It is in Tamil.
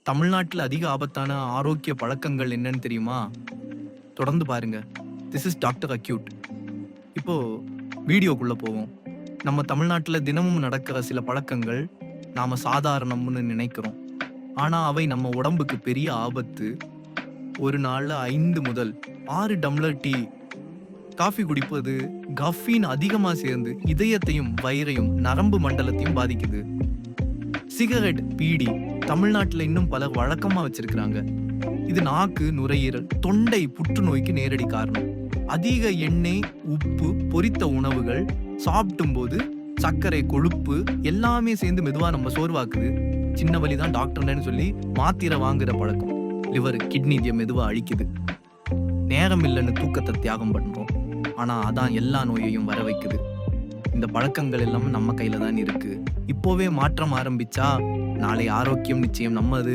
தமிழ்நாட்டுல அதிக ஆபத்தான ஆரோக்கிய பழக்கங்கள் என்னன்னு தெரியுமா? தொடர்ந்து பாருங்க. This is doctor acute. இப்போ வீடியோக்குள்ள போவோம். நம்ம தமிழ்நாட்டுல தினமும் நடக்கிற சில பழக்கங்கள் நாம சாதாரணம்னு நினைக்கிறோம். ஆனா அவை நம்ம உடம்புக்கு பெரிய ஆபத்து. ஒரு நாள்ல 5 முதல் 6 டம்ளர் டீ, காஃபி குடிப்பது கஃபீன் அதிகமா சேர்ந்து இதயத்தையும், வயிறையும், நரம்பு மண்டலத்தையும் பாதிக்குது. சிகரெட், பீடி தமிழ்நாட்டுல இன்னும் பலர் வழக்கமா வச்சிருக்கிறாங்க. இது நாக்கு, நுரையீரல், தொண்டை புற்றுநோய்க்கு நேரடி காரணம். அதிக எண்ணெய், உப்பு, பொரித்த உணவுகள் சாப்பிடும் போது சர்க்கரை, கொழுப்பு எல்லாமே சேர்ந்து மெதுவா நம்ம சோர்வாக்குது. சின்ன வலி தான் டாக்டர்னு சொல்லி மாத்திரை வாங்குற பழக்கம் லிவர், கிட்னி இதை மெதுவா அழிக்குது. நேரம் இல்லைன்னு தூக்கத்தை தியாகம் பண்றோம். ஆனா அதான் எல்லா நோயையும் வர வைக்குது. இந்த பழக்கங்கள் எல்லாம் நம்ம கையில தான் இருக்கு. இப்போவே மாற்றம் ஆரம்பிச்சா நாளை ஆரோக்கியம் நிச்சயம் நம்மது.